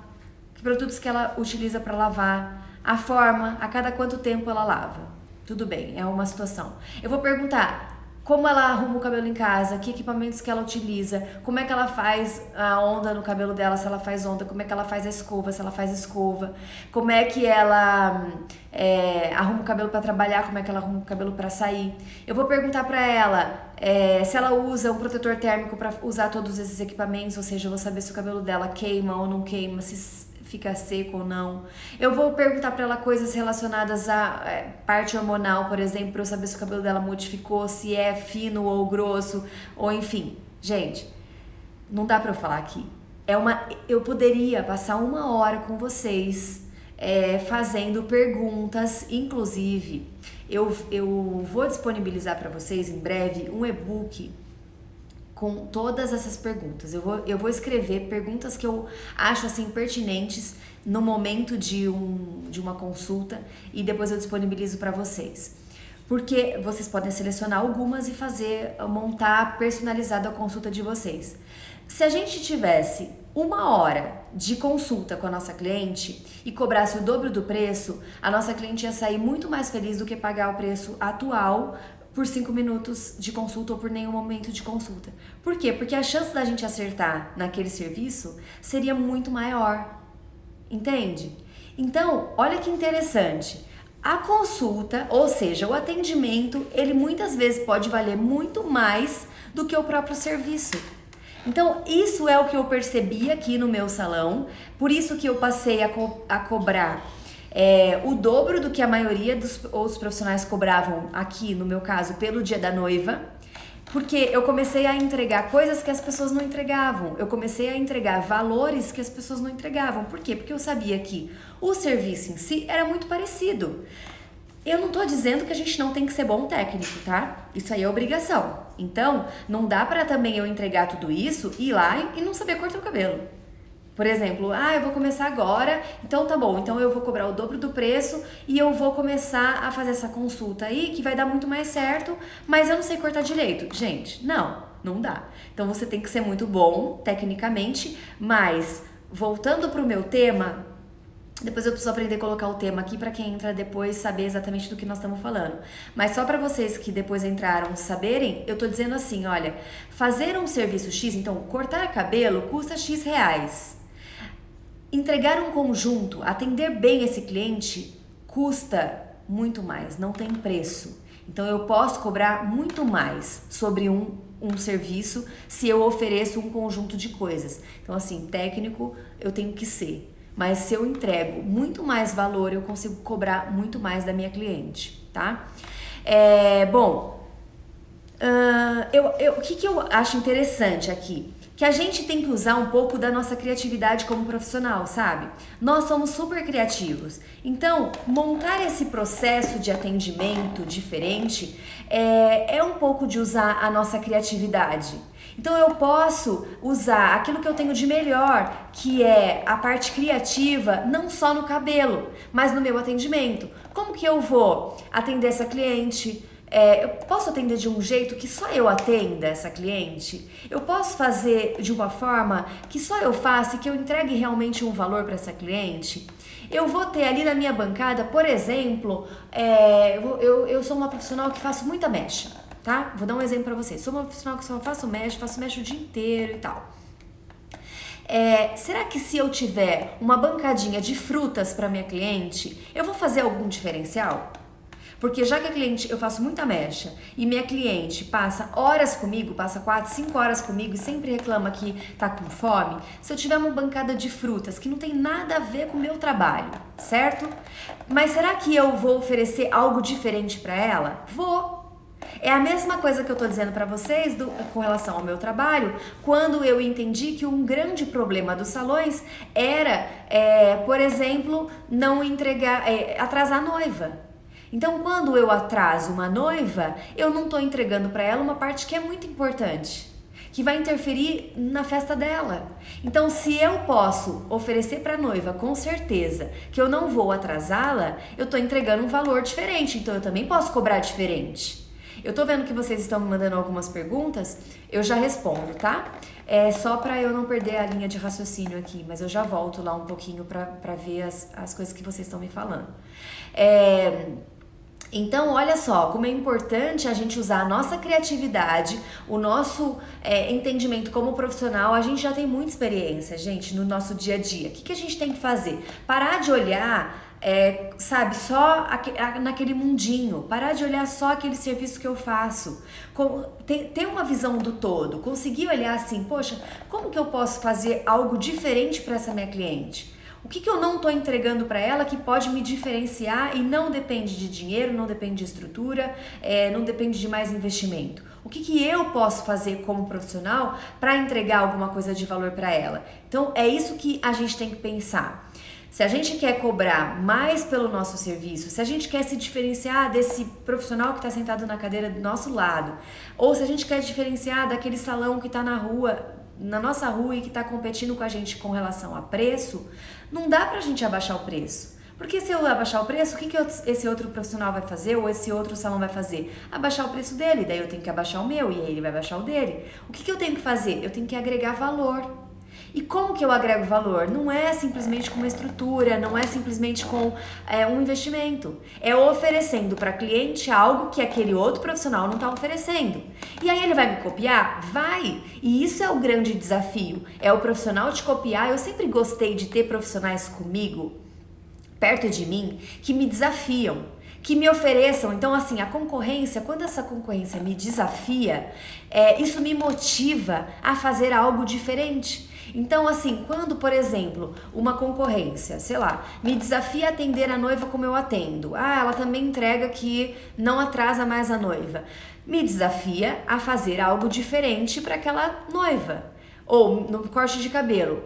que produtos que ela utiliza para lavar, a forma, a cada quanto tempo ela lava. Tudo bem, é uma situação. Eu vou perguntar como ela arruma o cabelo em casa, que equipamentos que ela utiliza, como é que ela faz a onda no cabelo dela, se ela faz onda, como é que ela faz a escova, se ela faz escova, como é que ela arruma o cabelo para trabalhar, como é que ela arruma o cabelo para sair. Eu vou perguntar para ela se ela usa um protetor térmico para usar todos esses equipamentos, ou seja, eu vou saber se o cabelo dela queima ou não queima, se fica seco ou não. Eu vou perguntar para ela coisas relacionadas à parte hormonal, por exemplo, para eu saber se o cabelo dela modificou, se é fino ou grosso, ou enfim. Gente, não dá para eu falar aqui. Eu poderia passar 1 hora com vocês fazendo perguntas, inclusive eu vou disponibilizar para vocês em breve um e-book com todas essas perguntas. Eu vou escrever perguntas que eu acho assim pertinentes no momento de uma consulta e depois eu disponibilizo para vocês. Porque vocês podem selecionar algumas e montar personalizado a consulta de vocês. Se a gente tivesse 1 hora de consulta com a nossa cliente e cobrasse o dobro do preço, a nossa cliente ia sair muito mais feliz do que pagar o preço atual por 5 minutos de consulta ou por nenhum momento de consulta. Por quê? Porque a chance da gente acertar naquele serviço seria muito maior. Entende? Então, olha que interessante. A consulta, ou seja, o atendimento, ele muitas vezes pode valer muito mais do que o próprio serviço. Então, isso é o que eu percebi aqui no meu salão, por isso que eu passei a cobrar o dobro do que a maioria dos outros profissionais cobravam aqui, no meu caso, pelo dia da noiva, porque eu comecei a entregar coisas que as pessoas não entregavam, eu comecei a entregar valores que as pessoas não entregavam. Por quê? Porque eu sabia que o serviço em si era muito parecido. Eu não tô dizendo que a gente não tem que ser bom técnico, tá? Isso aí é obrigação. Então, não dá pra também eu entregar tudo isso, ir lá e não saber cortar o cabelo. Por exemplo, eu vou começar agora, então tá bom, então eu vou cobrar o dobro do preço e eu vou começar a fazer essa consulta aí que vai dar muito mais certo, mas eu não sei cortar direito. Gente, não dá. Então você tem que ser muito bom tecnicamente, mas voltando pro meu tema, depois eu preciso aprender a colocar o tema aqui para quem entra depois saber exatamente do que nós estamos falando. Mas só para vocês que depois entraram saberem, eu tô dizendo assim, olha, fazer um serviço X, então cortar cabelo custa X reais. Entregar um conjunto, atender bem esse cliente, custa muito mais, não tem preço. Então eu posso cobrar muito mais sobre um serviço se eu ofereço um conjunto de coisas. Então assim, técnico eu tenho que ser. Mas se eu entrego muito mais valor, eu consigo cobrar muito mais da minha cliente, tá? O que eu acho interessante aqui? Que a gente tem que usar um pouco da nossa criatividade como profissional, sabe? Nós somos super criativos. Então, montar esse processo de atendimento diferente é um pouco de usar a nossa criatividade. Então eu posso usar aquilo que eu tenho de melhor, que é a parte criativa, não só no cabelo, mas no meu atendimento. Como que eu vou atender essa cliente? Eu posso atender de um jeito que só eu atenda essa cliente? Eu posso fazer de uma forma que só eu faça e que eu entregue realmente um valor para essa cliente? Eu vou ter ali na minha bancada, por exemplo, eu sou uma profissional que faço muita mecha. Tá? Vou dar um exemplo pra vocês. Sou uma profissional que só faço mecha o dia inteiro e tal. Será que se eu tiver uma bancadinha de frutas para minha cliente, eu vou fazer algum diferencial? Porque já que a cliente, eu faço muita mecha e minha cliente passa horas comigo, passa 4, 5 horas comigo e sempre reclama que tá com fome, se eu tiver uma bancada de frutas que não tem nada a ver com o meu trabalho, certo? Mas será que eu vou oferecer algo diferente para ela? Vou. É a mesma coisa que eu tô dizendo para vocês com relação ao meu trabalho, quando eu entendi que um grande problema dos salões era, por exemplo, não entregar, atrasar a noiva. Então, quando eu atraso uma noiva, eu não tô entregando para ela uma parte que é muito importante, que vai interferir na festa dela. Então, se eu posso oferecer para a noiva com certeza que eu não vou atrasá-la, eu tô entregando um valor diferente, então eu também posso cobrar diferente. Eu tô vendo que vocês estão me mandando algumas perguntas, eu já respondo, tá? É só pra eu não perder a linha de raciocínio aqui, mas eu já volto lá um pouquinho pra ver as coisas que vocês estão me falando. Então, olha só, como é importante a gente usar a nossa criatividade, o nosso entendimento como profissional. A gente já tem muita experiência, gente, no nosso dia a dia. O que a gente tem que fazer? Parar de olhar... sabe, só naquele mundinho, parar de olhar só aquele serviço que eu faço, ter uma visão do todo, conseguir olhar assim, poxa, como que eu posso fazer algo diferente para essa minha cliente? O que eu não estou entregando para ela que pode me diferenciar e não depende de dinheiro, não depende de estrutura, não depende de mais investimento? O que eu posso fazer como profissional para entregar alguma coisa de valor para ela? Então, é isso que a gente tem que pensar. Se a gente quer cobrar mais pelo nosso serviço, se a gente quer se diferenciar desse profissional que está sentado na cadeira do nosso lado, ou se a gente quer diferenciar daquele salão que está na nossa rua e que está competindo com a gente com relação a preço, não dá pra gente abaixar o preço. Porque se eu abaixar o preço, o que esse outro profissional vai fazer ou esse outro salão vai fazer? Abaixar o preço dele, daí eu tenho que abaixar o meu e aí ele vai abaixar o dele. O que eu tenho que fazer? Eu tenho que agregar valor. E como que eu agrego valor? Não é simplesmente com uma estrutura, não é simplesmente com um investimento. É oferecendo para cliente algo que aquele outro profissional não está oferecendo. E aí ele vai me copiar? Vai! E isso é o grande desafio. É o profissional te copiar. Eu sempre gostei de ter profissionais comigo, perto de mim, que me desafiam, que me ofereçam. Então, assim, a concorrência, quando essa concorrência me desafia, isso me motiva a fazer algo diferente. Então, assim, quando, por exemplo, uma concorrência, sei lá, me desafia a atender a noiva como eu atendo. Ela também entrega que não atrasa mais a noiva. Me desafia a fazer algo diferente para aquela noiva. Ou no corte de cabelo.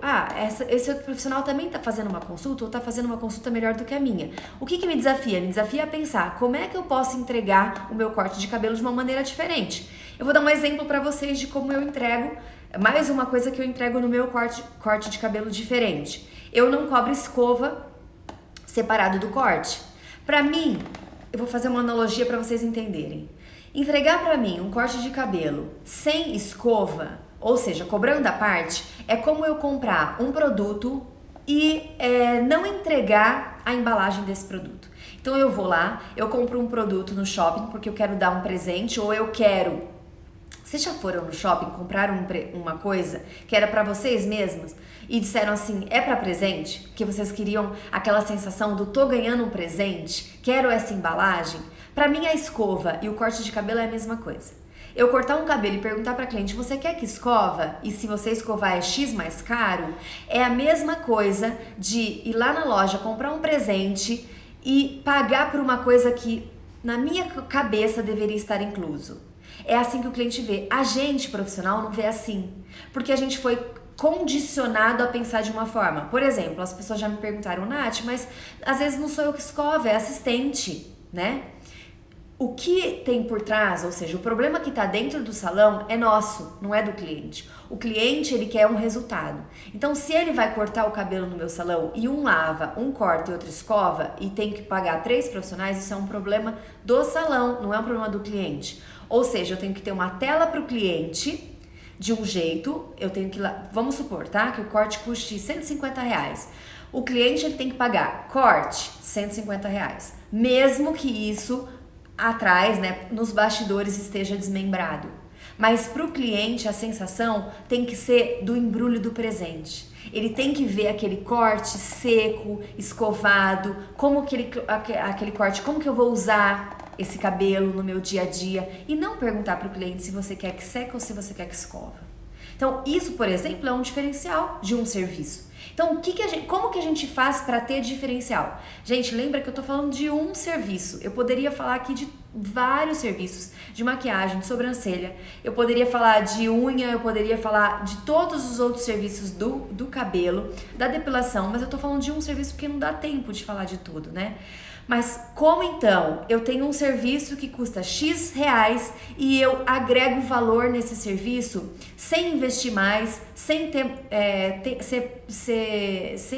Esse outro profissional também está fazendo uma consulta ou está fazendo uma consulta melhor do que a minha. O que me desafia? Me desafia a pensar como é que eu posso entregar o meu corte de cabelo de uma maneira diferente. Eu vou dar um exemplo para vocês de como eu entrego, mais uma coisa que eu entrego no meu corte de cabelo diferente. Eu não cobro escova separado do corte. Para mim, eu vou fazer uma analogia para vocês entenderem. Entregar para mim um corte de cabelo sem escova, ou seja, cobrando a parte, é como eu comprar um produto e não entregar a embalagem desse produto. Então eu vou lá, eu compro um produto no shopping porque eu quero dar um presente ou eu quero... Vocês já foram no shopping, compraram uma coisa que era pra vocês mesmos e disseram assim, é pra presente? Porque vocês queriam aquela sensação do tô ganhando um presente, quero essa embalagem? Pra mim a escova e o corte de cabelo é a mesma coisa. Eu cortar um cabelo e perguntar pra cliente, você quer que escova? E se você escovar é X mais caro? É a mesma coisa de ir lá na loja, comprar um presente e pagar por uma coisa que na minha cabeça deveria estar incluso. É assim que o cliente vê. A gente, profissional, não vê assim. Porque a gente foi condicionado a pensar de uma forma. Por exemplo, as pessoas já me perguntaram, Nath, mas às vezes não sou eu que escovo, é assistente, né? O que tem por trás, ou seja, o problema que está dentro do salão é nosso, não é do cliente. O cliente, ele quer um resultado. Então, se ele vai cortar o cabelo no meu salão e um lava, um corta e outro escova e tem que pagar 3 profissionais, isso é um problema do salão, não é um problema do cliente. Ou seja, eu tenho que ter uma tela para o cliente de um jeito, eu tenho que... Vamos supor, tá? Que o corte custe R$150. O cliente, ele tem que pagar corte, R$150. Mesmo que isso... atrás, né, nos bastidores esteja desmembrado. Mas para o cliente a sensação tem que ser do embrulho do presente. Ele tem que ver aquele corte seco, escovado, como aquele corte, como que eu vou usar. esse cabelo no meu dia a dia e não perguntar para o cliente se você quer que seque ou se você quer que escova. Então, isso, por exemplo, é um diferencial de um serviço. Então, como que a gente faz para ter diferencial? Gente, lembra que eu tô falando de um serviço. Eu poderia falar aqui de vários serviços, de maquiagem, de sobrancelha. Eu poderia falar de unha, eu poderia falar de todos os outros serviços do cabelo, da depilação, mas eu tô falando de um serviço porque não dá tempo de falar de tudo, né? Mas como então eu tenho um serviço que custa X reais e eu agrego valor nesse serviço sem investir mais, sem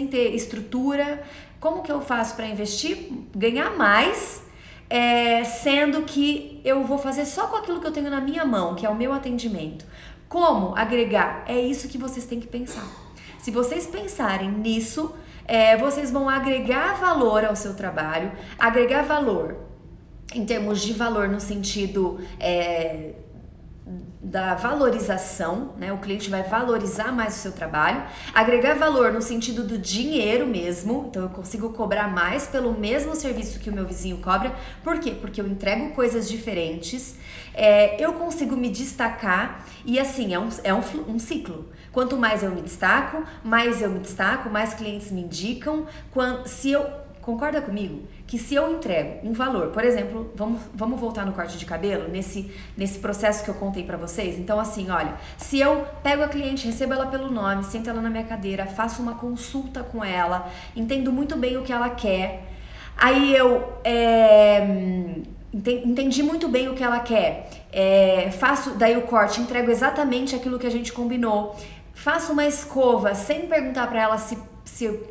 ter estrutura? Como que eu faço para investir, ganhar mais, sendo que eu vou fazer só com aquilo que eu tenho na minha mão, que é o meu atendimento? Como agregar? É isso que vocês têm que pensar. Se vocês pensarem nisso, vocês vão agregar valor ao seu trabalho, agregar valor em termos de valor no sentido da valorização, né? O cliente vai valorizar mais o seu trabalho, agregar valor no sentido do dinheiro mesmo, então eu consigo cobrar mais pelo mesmo serviço que o meu vizinho cobra. Por quê? Porque eu entrego coisas diferentes, eu consigo me destacar e assim, é um ciclo. Quanto mais eu me destaco, mais clientes me indicam. Concorda comigo que se eu entrego um valor, por exemplo, vamos voltar no corte de cabelo, nesse processo que eu contei pra vocês? Então assim, olha, se eu pego a cliente, recebo ela pelo nome, sento ela na minha cadeira, faço uma consulta com ela, entendo muito bem o que ela quer, aí eu entendi muito bem o que ela quer, faço daí o corte, entrego exatamente aquilo que a gente combinou, faço uma escova sem perguntar pra ela se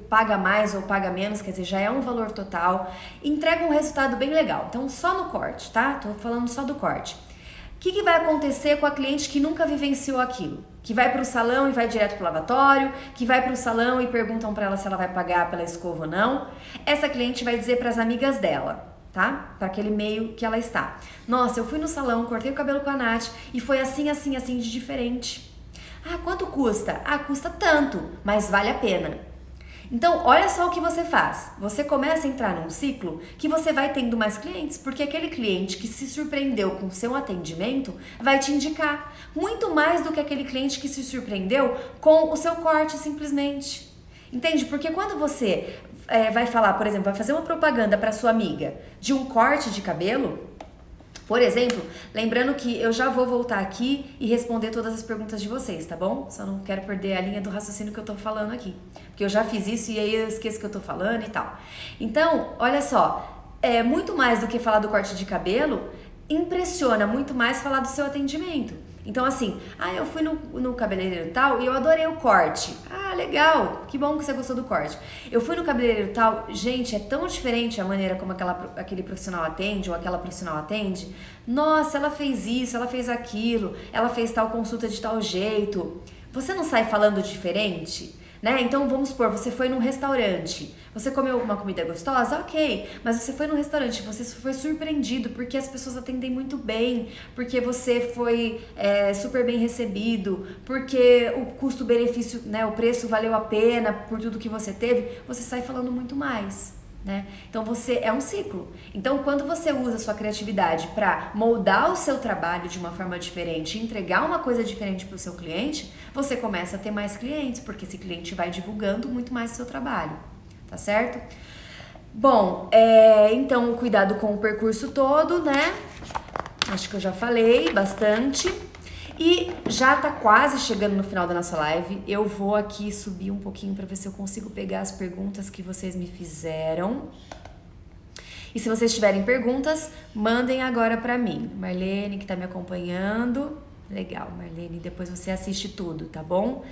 paga mais ou paga menos, quer dizer, já é um valor total, entrega um resultado bem legal. Então, só no corte, tá? Tô falando só do corte. O que vai acontecer com a cliente que nunca vivenciou aquilo? Que vai pro salão e vai direto pro lavatório, que vai pro salão e perguntam pra ela se ela vai pagar pela escova ou não. Essa cliente vai dizer pras amigas dela, tá? Para aquele meio que ela está. Nossa, eu fui no salão, cortei o cabelo com a Nath e foi assim, assim, assim de diferente. Ah, quanto custa? Ah, custa tanto, mas vale a pena. Então, olha só o que você faz. Você começa a entrar num ciclo que você vai tendo mais clientes, porque aquele cliente que se surpreendeu com o seu atendimento vai te indicar muito mais do que aquele cliente que se surpreendeu com o seu corte simplesmente. Entende? Porque quando você vai falar, por exemplo, vai fazer uma propaganda para sua amiga de um corte de cabelo, por exemplo, lembrando que eu já vou voltar aqui e responder todas as perguntas de vocês, tá bom? Só não quero perder a linha do raciocínio que eu tô falando aqui, porque eu já fiz isso e aí eu esqueço que eu tô falando e tal. Então, olha só, muito mais do que falar do corte de cabelo, impressiona muito mais falar do seu atendimento. Então assim, eu fui no cabeleireiro tal e eu adorei o corte. Ah, legal, que bom que você gostou do corte. Eu fui no cabeleireiro tal, gente, é tão diferente a maneira como aquele profissional atende ou aquela profissional atende. Nossa, ela fez isso, ela fez aquilo, ela fez tal consulta de tal jeito. Você não sai falando diferente? Né? Então vamos supor, você foi num restaurante, você comeu uma comida gostosa, ok, mas você foi num restaurante, você foi surpreendido porque as pessoas atendem muito bem, porque você foi super bem recebido, porque o custo-benefício, né, o preço valeu a pena por tudo que você teve, você sai falando muito mais. Né? Então é um ciclo. Então quando você usa a sua criatividade para moldar o seu trabalho de uma forma diferente, entregar uma coisa diferente para o seu cliente, você começa a ter mais clientes, porque esse cliente vai divulgando muito mais o seu trabalho, tá certo? Bom, então cuidado com o percurso todo, né? Acho que eu já falei bastante. E já tá quase chegando no final da nossa live. Eu vou aqui subir um pouquinho para ver se eu consigo pegar as perguntas que vocês me fizeram. E se vocês tiverem perguntas, mandem agora para mim. Marlene, que tá me acompanhando. Legal, Marlene, depois você assiste tudo, tá bom?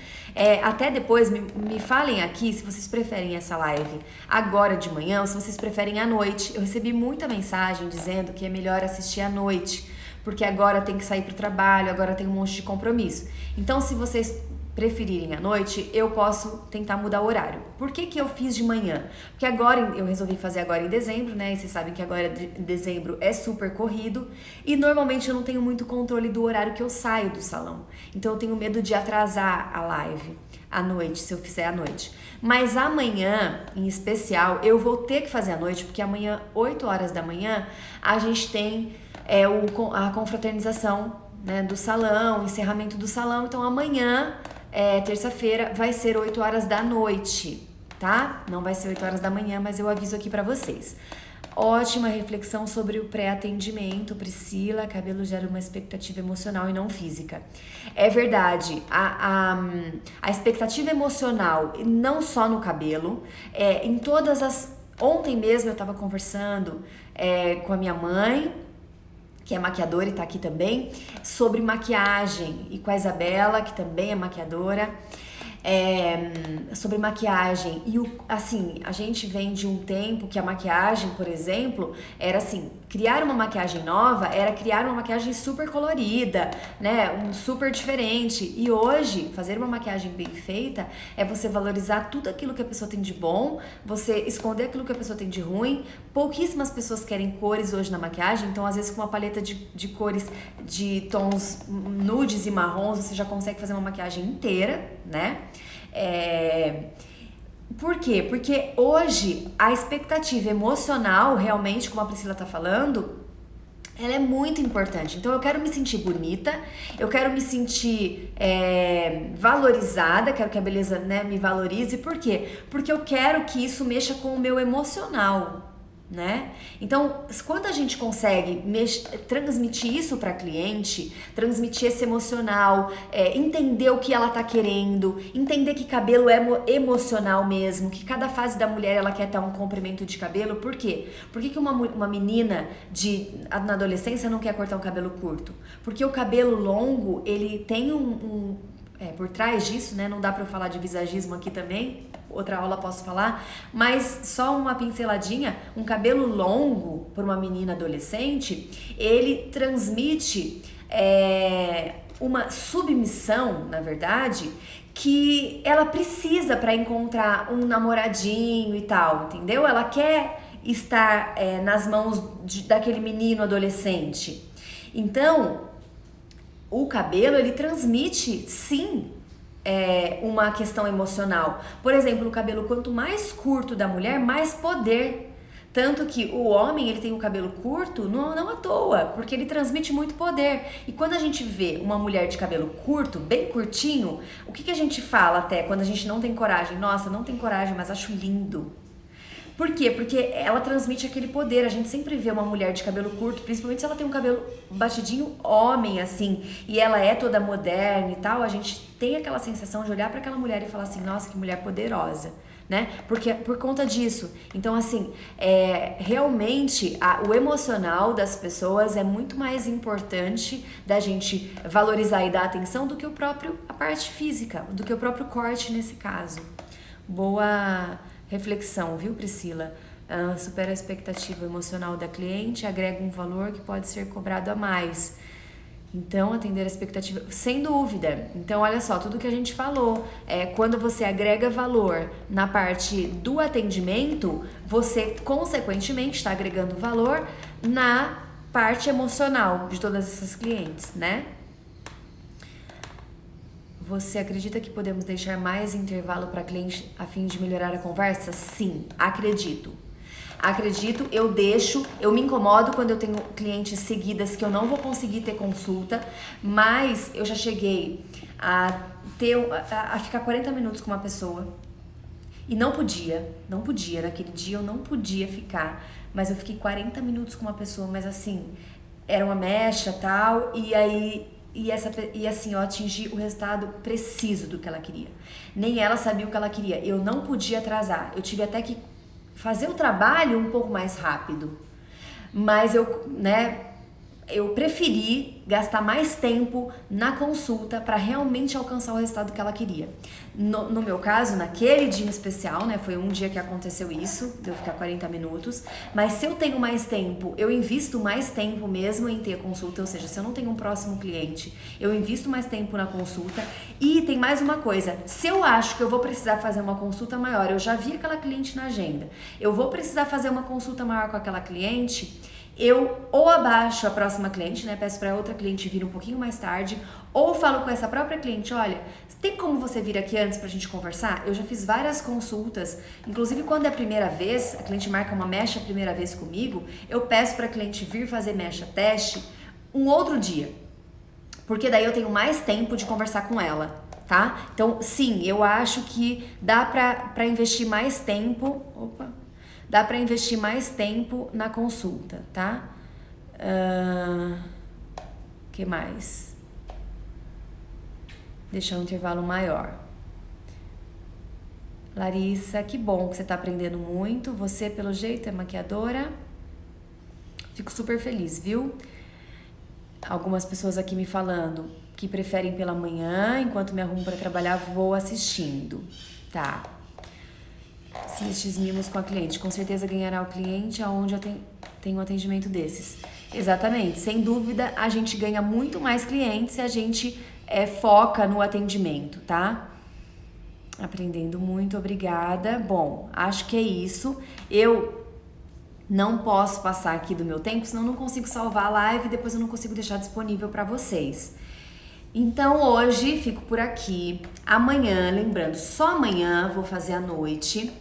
Até depois me falem aqui se vocês preferem essa live agora de manhã ou se vocês preferem à noite. Eu recebi muita mensagem dizendo que é melhor assistir à noite, porque agora tem que sair pro trabalho, agora tem um monte de compromisso. Então, se vocês preferirem à noite, eu posso tentar mudar o horário. Por que que eu fiz de manhã? Porque agora, eu resolvi fazer agora em dezembro, né? E vocês sabem que agora dezembro é super corrido. E normalmente eu não tenho muito controle do horário que eu saio do salão. Então eu tenho medo de atrasar a live à noite, se eu fizer à noite. Mas amanhã, em especial, eu vou ter que fazer à noite, porque amanhã, 8 horas da manhã, a gente tem a confraternização, né, do salão, encerramento do salão. Então amanhã, terça-feira, vai ser 8 horas da noite, tá? Não vai ser 8 horas da manhã, mas eu aviso aqui pra vocês. Ótima reflexão sobre o pré-atendimento, Priscila. Cabelo gera uma expectativa emocional e não física. É verdade, a expectativa emocional, não só no cabelo, em todas as... Ontem mesmo eu tava conversando com a minha mãe, que é maquiadora e tá aqui também, sobre maquiagem, e com a Isabela, que também é maquiadora, sobre maquiagem. E assim, a gente vem de um tempo que a maquiagem, por exemplo, era assim, criar uma maquiagem nova era criar uma maquiagem super colorida, né, super diferente. E hoje, fazer uma maquiagem bem feita é você valorizar tudo aquilo que a pessoa tem de bom, você esconder aquilo que a pessoa tem de ruim. Pouquíssimas pessoas querem cores hoje na maquiagem, então às vezes com uma paleta de cores de tons nudes e marrons você já consegue fazer uma maquiagem inteira, né? Por quê? Porque hoje a expectativa emocional, realmente, como a Priscila tá falando, ela é muito importante. Então eu quero me sentir bonita, eu quero me sentir valorizada, quero que a beleza, né, me valorize. Por quê? Porque eu quero que isso mexa com o meu emocional, né? Então, quando a gente consegue transmitir isso para cliente, transmitir esse emocional, entender o que ela tá querendo, entender que cabelo é emocional mesmo, que cada fase da mulher ela quer ter um comprimento de cabelo. Por quê? Por que uma menina na adolescência não quer cortar um cabelo curto? Porque o cabelo longo, ele tem por trás disso, né? Não dá pra eu falar de visagismo aqui também, outra aula posso falar, mas só uma pinceladinha. Um cabelo longo para uma menina adolescente, ele transmite uma submissão, na verdade, que ela precisa para encontrar um namoradinho e tal, entendeu? Ela quer estar nas mãos daquele menino adolescente. Então, o cabelo, ele transmite, sim, uma questão emocional. Por exemplo, o cabelo, quanto mais curto da mulher, mais poder. Tanto que o homem, ele tem o cabelo curto, não à toa, porque ele transmite muito poder. E quando a gente vê uma mulher de cabelo curto, bem curtinho, o que a gente fala até quando a gente não tem coragem? Nossa, não tem coragem, mas acho lindo. Por quê? Porque ela transmite aquele poder. A gente sempre vê uma mulher de cabelo curto, principalmente se ela tem um cabelo batidinho homem, assim, e ela é toda moderna e tal, a gente tem aquela sensação de olhar para aquela mulher e falar assim, nossa, que mulher poderosa, né? Porque por conta disso. Então, assim, realmente o emocional das pessoas é muito mais importante da gente valorizar e dar atenção do que a parte física, do que o próprio corte nesse caso. Boa reflexão, viu, Priscila? Supera a expectativa emocional da cliente, agrega um valor que pode ser cobrado a mais. Então, atender a expectativa, sem dúvida. Então, olha só, tudo que a gente falou, quando você agrega valor na parte do atendimento, você, consequentemente, está agregando valor na parte emocional de todas essas clientes, né? Você acredita que podemos deixar mais intervalo para cliente a fim de melhorar a conversa? Sim, acredito. Acredito, eu me incomodo quando eu tenho clientes seguidas que eu não vou conseguir ter consulta, mas eu já cheguei a ficar 40 minutos com uma pessoa e não podia, naquele dia eu não podia ficar, mas eu fiquei 40 minutos com uma pessoa, mas assim, era uma mecha e tal, e assim, eu atingi o resultado preciso do que ela queria. Nem ela sabia o que ela queria. Eu não podia atrasar. Eu tive até que fazer o trabalho um pouco mais rápido. Mas eu, né, eu preferi gastar mais tempo na consulta para realmente alcançar o resultado que ela queria. No meu caso, naquele dia especial, né, foi um dia que aconteceu isso, de eu ficar 40 minutos, mas se eu tenho mais tempo, eu invisto mais tempo mesmo em ter consulta, ou seja, se eu não tenho um próximo cliente, eu invisto mais tempo na consulta. E tem mais uma coisa, se eu acho que eu vou precisar fazer uma consulta maior, eu já vi aquela cliente na agenda, eu vou precisar fazer uma consulta maior com aquela cliente, eu ou abaixo a próxima cliente, né, peço para outra cliente vir um pouquinho mais tarde, ou falo com essa própria cliente, olha, tem como você vir aqui antes pra gente conversar? Eu já fiz várias consultas, inclusive quando é a primeira vez, a cliente marca uma mecha a primeira vez comigo, eu peço pra cliente vir fazer mecha teste um outro dia, porque daí eu tenho mais tempo de conversar com ela, tá? Então, sim, eu acho que dá pra investir mais tempo, dá pra investir mais tempo na consulta, tá? Que mais? Deixar um intervalo maior. Larissa, que bom que você tá aprendendo muito. Você, pelo jeito, é maquiadora. Fico super feliz, viu? Algumas pessoas aqui me falando que preferem pela manhã, enquanto me arrumo para trabalhar, vou assistindo. Tá. Se estes mimos com a cliente, com certeza ganhará o cliente aonde eu tenho um atendimento desses. Exatamente, sem dúvida a gente ganha muito mais clientes se a gente foca no atendimento, tá? Aprendendo muito, obrigada. Bom, acho que é isso. Eu não posso passar aqui do meu tempo, senão eu não consigo salvar a live e depois eu não consigo deixar disponível para vocês. Então hoje fico por aqui. Amanhã, lembrando, só amanhã vou fazer à noite.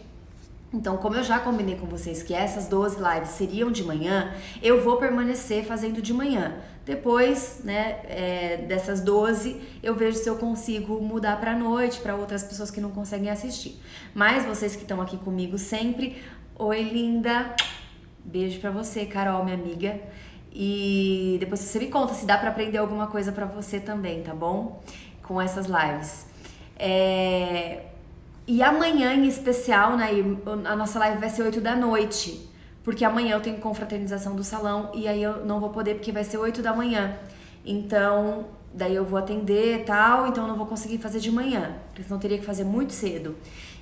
Então, como eu já combinei com vocês que essas 12 lives seriam de manhã, eu vou permanecer fazendo de manhã. Depois, né, dessas 12, eu vejo se eu consigo mudar pra noite, para outras pessoas que não conseguem assistir. Mas vocês que estão aqui comigo sempre, oi linda, beijo pra você, Carol, minha amiga. E depois você me conta se dá pra aprender alguma coisa pra você também, tá bom? Com essas lives. E amanhã em especial, né, a nossa live vai ser 8 da noite, porque amanhã eu tenho confraternização do salão e aí eu não vou poder porque vai ser 8 da manhã. Então, daí eu vou atender e tal, então eu não vou conseguir fazer de manhã, porque senão eu teria que fazer muito cedo.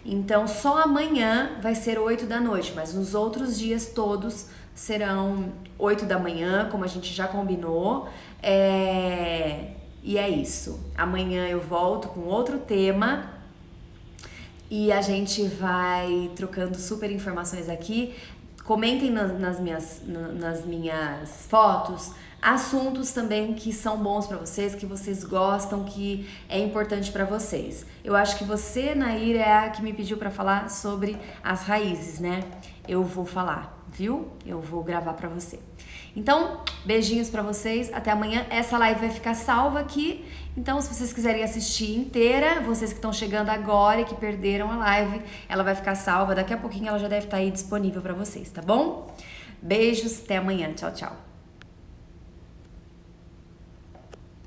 Então, só amanhã vai ser 8 da noite, mas nos outros dias todos serão 8 da manhã, como a gente já combinou. E é isso. Amanhã eu volto com outro tema. E a gente vai trocando super informações aqui. Comentem nas minhas fotos assuntos também que são bons pra vocês, que vocês gostam, que é importante pra vocês. Eu acho que você, Nair, é a que me pediu pra falar sobre as raízes, né? Eu vou falar, viu? Eu vou gravar pra você. Então, beijinhos pra vocês, até amanhã. Essa live vai ficar salva aqui, então se vocês quiserem assistir inteira, vocês que estão chegando agora e que perderam a live, ela vai ficar salva, daqui a pouquinho ela já deve estar aí disponível pra vocês, tá bom? Beijos, até amanhã, tchau, tchau.